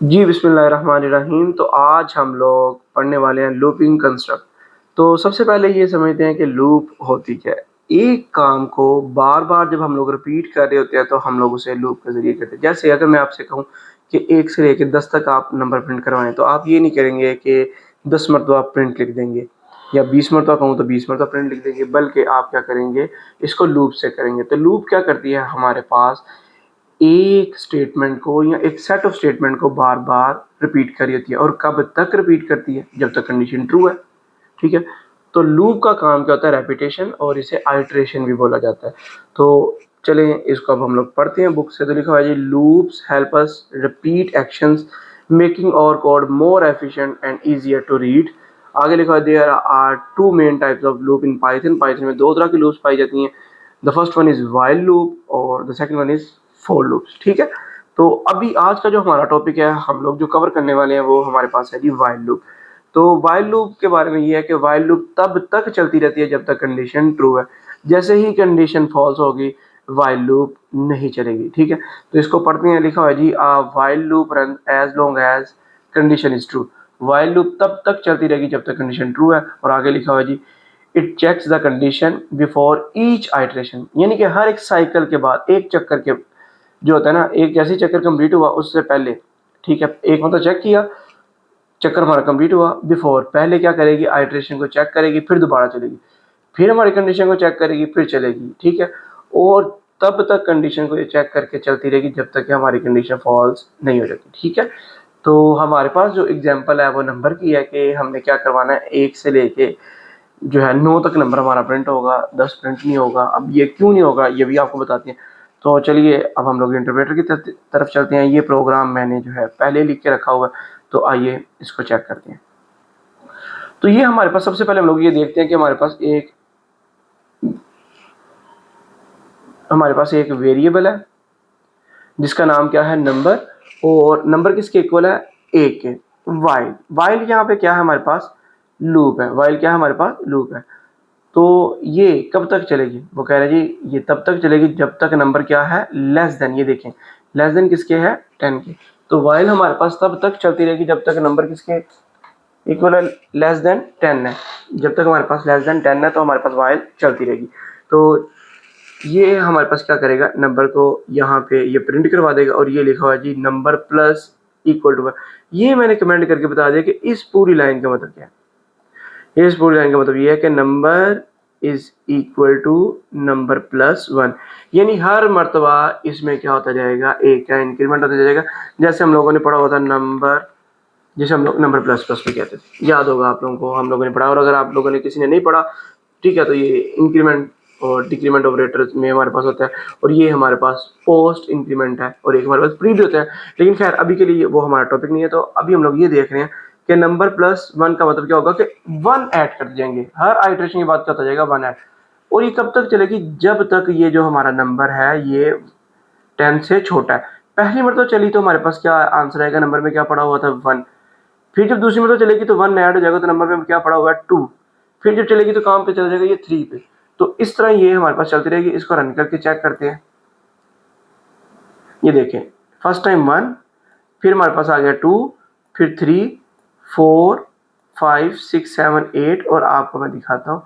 जी, बिस्मिल्लाहिर्रहमानिर्रहीम। तो आज हम लोग पढ़ने वाले हैं लूपिंग कंस्ट्रक्ट। तो सबसे पहले ये समझते हैं कि लूप होती क्या है। एक काम को बार-बार जब हम लोग रिपीट कर रहे होते हैं तो हम लोग उसे लूप के ज़रिए करते हैं। जैसे अगर मैं आपसे कहूँ कि 1 से लेके 10 तक आप नंबर प्रिंट करवाएँ, तो आप ये नहीं करेंगे कि 10 मरतबा प्रिंट लिख देंगे या 20 मरतबा कहूँ तो 20 मरतबा प्रिंट लिख देंगे, बल्कि आप क्या करेंगे, इसको लूप से करेंगे। तो लूप क्या करती है, हमारे पास एक स्टेटमेंट को या एक सेट ऑफ स्टेटमेंट को बार बार रिपीट कर रही होती है। और कब तक रिपीट करती है? जब तक कंडीशन ट्रू है। ठीक है। तो लूप का काम क्या होता है? रेपिटेशन, और इसे आइट्रेशन भी बोला जाता है। तो चलें इसको अब हम लोग पढ़ते हैं बुक से। तो लिखा हुआ है जी, loops help us repeat actions making और code more efficient and easier to read. आगे लिखा है there are two main types of loop in Python. Python में दो तरह की लूप्स पाई जाती हैं। The first one is while loop और the second one is for loops. ठीक है। तो अभी आज का जो हमारा टॉपिक है, हम लोग जो कवर करने वाले हैं, वो हमारे पास है जी वाइल लूप। तो वाइल लूप के बारे में ये है कि वाइल लूप तब तक चलती रहती है जब तक कंडीशन ट्रू है। जैसे ही कंडीशन फॉल्स होगी, वाइल लूप नहीं चलेगी। ठीक है। तो इसको पढ़ते हैं। लिखा हुआ है जी, while loop run as long as condition is true. While loop तब तक चलती रहेगी जब तक कंडीशन ट्रू है। और आगे लिखा हुआ है जी, it checks the condition before each iteration. यानी कि हर एक साइकिल के बाद, एक चक्कर के जो होता है ना, एक जैसे चक्कर कंप्लीट हुआ उससे पहले, ठीक है, एक मतलब चेक किया, चक्कर हमारा कंप्लीट हुआ, बिफोर पहले क्या करेगी, आइट्रेशन को चेक करेगी, फिर दोबारा चलेगी, फिर हमारी कंडीशन को चेक करेगी, फिर चलेगी। ठीक है। और तब तक कंडीशन को ये चेक करके चलती रहेगी जब तक कि हमारी कंडीशन फॉल्स नहीं हो जाती। ठीक है। तो हमारे पास जो एग्जांपल है वो नंबर की है कि हमने क्या करवाना है, 1 से लेके जो है 9 तक नंबर हमारा प्रिंट होगा, 10 प्रिंट नहीं होगा। अब ये क्यों नहीं होगा ये भी आपको बताते हैं। तो चलिए अब हम लोग इंटरप्रेटर की तरफ चलते हैं। ये प्रोग्राम मैंने जो है पहले लिख के रखा हुआ है, तो आइए इसको चेक करते हैं। तो ये हमारे पास सबसे पहले हम लोग ये देखते हैं कि हमारे पास एक वेरिएबल है जिसका नाम क्या है, नंबर। और नंबर किसके इक्वल है, 1 के। वाइल वाइल यहाँ पे क्या है, हमारे पास लूप है। वाइल क्या है, हमारे पास लूप है। तो ये कब तक चलेगी, वो कह रहे जी ये तब तक चलेगी जब तक नंबर क्या है, लेस देन। ये देखें, लेस देन किसके है, 10 के। तो वाइल हमारे पास तब तक चलती रहेगी जब तक नंबर किसके इक्वल है, लेस देन 10 है। जब तक हमारे पास लेस देन 10 है तो हमारे पास वाइल चलती रहेगी। तो ये हमारे पास क्या करेगा, नंबर को यहाँ पे ये प्रिंट करवा देगा। और ये लिखा हुआ है जी, नंबर प्लस इक्वल टू। ये मैंने कमेंट करके बता दिया कि इस पूरी लाइन का मतलब क्या है। इस पूरी लाइन का मतलब ये है कि number is equal to number plus 1। यानी हर मर्तबा इसमें क्या होता जाएगा, एक का इंक्रीमेंट होता जाएगा। जैसे हम लोगों ने पढ़ा हुआ था नंबर, जिसे हम लोग नंबर प्लस प्लस भी कहते थे, याद होगा आप लोगों को, हम लोगों ने पढ़ा। और अगर आप लोगों ने किसी ने नहीं पढ़ा, ठीक है, तो ये इंक्रीमेंट और डिक्रीमेंट ऑपरेटर में हमारे पास होता है। और ये हमारे पास पोस्ट इंक्रीमेंट है, और एक हमारे पास प्री भी होता है। लेकिन खैर अभी के लिए वो हमारा टॉपिक नहीं है। तो अभी हम लोग ये देख रहे हैं कि नंबर प्लस 1 का मतलब क्या होगा कि 1 ऐड कर जाएंगे। हर आइट्रेशन के बाद क्या होता जाएगा, 1 ऐड। और ये कब तक चलेगी, जब तक ये जो हमारा नंबर है ये 10 से छोटा है। पहली मरतबा चली तो हमारे पास क्या आंसर आएगा, नंबर में क्या पड़ा हुआ था, 1। फिर जब दूसरी मरतबा चलेगी तो 1 ऐड हो जाएगा, तो नंबर में क्या पड़ा हुआ है, 2। फिर जब चलेगी तो काम पे चला जाएगा ये 3 पे। तो इस तरह ये हमारे पास चलती रहेगी। इसको रन करके चेक करते हैं। ये देखें, फर्स्ट टाइम 1, फिर हमारे पास आ गया 2, फिर 3, 4, 5, 6, 7, 8, और आपको मैं दिखाता हूँ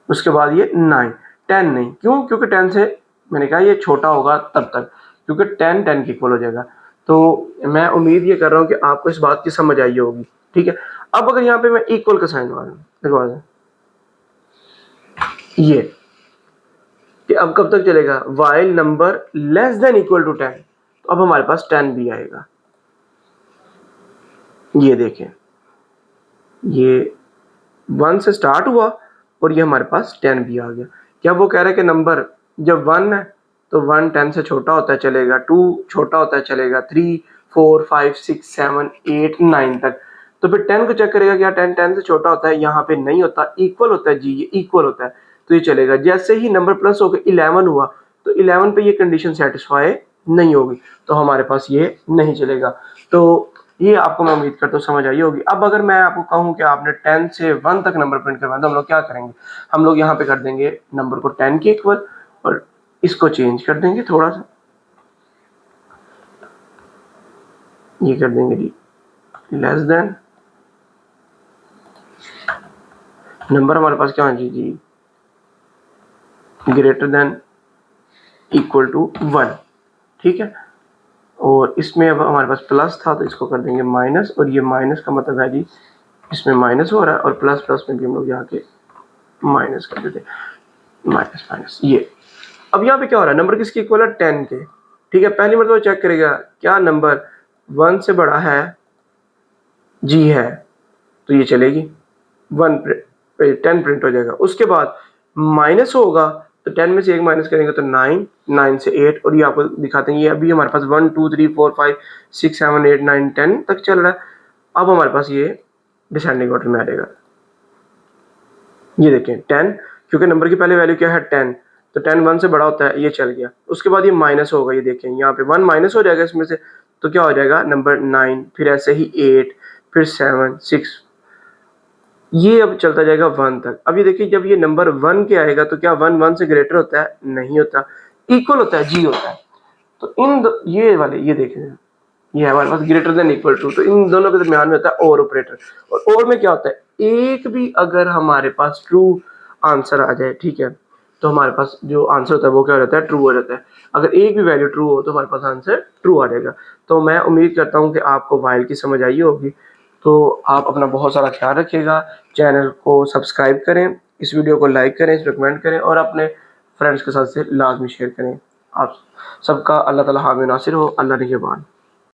उसके बाद ये 9। 10 नहीं, क्यों? क्योंकि 10 से मैंने कहा ये छोटा होगा तब तक, क्योंकि 10 के इक्वल हो जाएगा। तो मैं उम्मीद ये कर रहा हूँ कि आपको इस बात की समझ आई होगी। ठीक है। अब अगर यहाँ पे मैं इक्वल का साइन लगवा दूं, ये कि अब कब तक चलेगा, while number less than equal to 10। तो अब हमारे पास 10 भी आएगा। ये देखें, ये 1 से स्टार्ट हुआ और ये हमारे पास 10 भी आ गया। क्या वो कह रहे हैं कि नंबर जब 1 है तो 1 10 से छोटा होता है चलेगा, 2 छोटा होता है चलेगा, 3, 4, 5, 6, 7, 8, 9 तक। तो फिर 10 को चेक करेगा, क्या 10 10 से छोटा होता है, यहाँ पे नहीं होता, इक्वल होता है जी, ये इक्वल होता है, तो ये चलेगा। जैसे ही नंबर प्लस होकर 11 हुआ तो 11 पे ये कंडीशन सेटिस्फाई नहीं होगी, तो हमारे पास ये नहीं चलेगा। तो ये आपको मैं उम्मीद करता हूँ समझ आई होगी। अब अगर मैं आपको कहूँ कि आपने 10 से 1 तक नंबर प्रिंट करवाना, तो हम लोग क्या करेंगे, हम लोग यहाँ पे कर देंगे नंबर को 10 के इक्वल, और इसको चेंज कर देंगे थोड़ा सा। ये कर देंगे जी लेस देन, नंबर हमारे पास क्या होना जी ग्रेटर देन इक्वल टू 1, ठीक है। और इसमें अब हमारे पास प्लस था तो इसको कर देंगे माइनस, और ये माइनस का मतलब है जी इसमें माइनस हो रहा है, और प्लस प्लस में भी हम लोग यहाँ के माइनस कर देते हैं, माइनस माइनस ये। अब यहाँ पे क्या हो रहा है, नंबर किसके इक्वल है 10 के, ठीक है। पहली मरतबा चेक करेगा क्या नंबर 1 से बड़ा है, जी है, तो ये चलेगी 10 प्रिंट हो जाएगा। उसके बाद माइनस होगा तो 10 में से 1 माइनस करेंगे तो 9, 9 से 8, और ये आपको दिखाते हैं ये अभी हमारे पास 1 2 3 4 5 6 7 8 9 10 तक चल रहा है। अब हमारे पास ये डिसेंडिंग ऑर्डर में आ जाएगा, ये देखें 10, क्योंकि नंबर की पहले वैल्यू क्या है 10, तो 10 1 से बड़ा होता है, ये चल गया। उसके बाद ये माइनस होगा, ये देखें यहाँ पे 1 माइनस हो जाएगा इसमें से, तो क्या हो जाएगा नंबर 9, फिर ऐसे ही 8, फिर 7 6, ये अब चलता जाएगा 1 तक। अब ये देखिए जब ये नंबर 1 के आएगा तो क्या 1 1 से ग्रेटर होता है, नहीं होता, इक्वल होता है, जी होता है। तो ये वाले ये देखें, ये है हमारे पास ग्रेटर देन इक्वल टू, तो इन दोनों के दरमियान में होता है और ऑपरेटर। और में क्या होता है, एक भी अगर हमारे पास ट्रू आंसर आ जाए, ठीक है, तो हमारे पास जो आंसर होता है वो क्या रहता है, ट्रू हो जाता है। अगर एक भी वैल्यू ट्रू हो तो हमारे पास आंसर ट्रू आ जाएगा। तो मैं उम्मीद करता हूँ कि आपको वाइल की समझ आई होगी। तो आप अपना बहुत सारा ख्याल रखिएगा, चैनल को सब्सक्राइब करें, इस वीडियो को लाइक करें, इस कमेंट करें, और अपने फ्रेंड्स के साथ से लाजमी शेयर करें। आप सबका अल्लाह ताला हामी नासिर हो। अल्लाह निगहबान।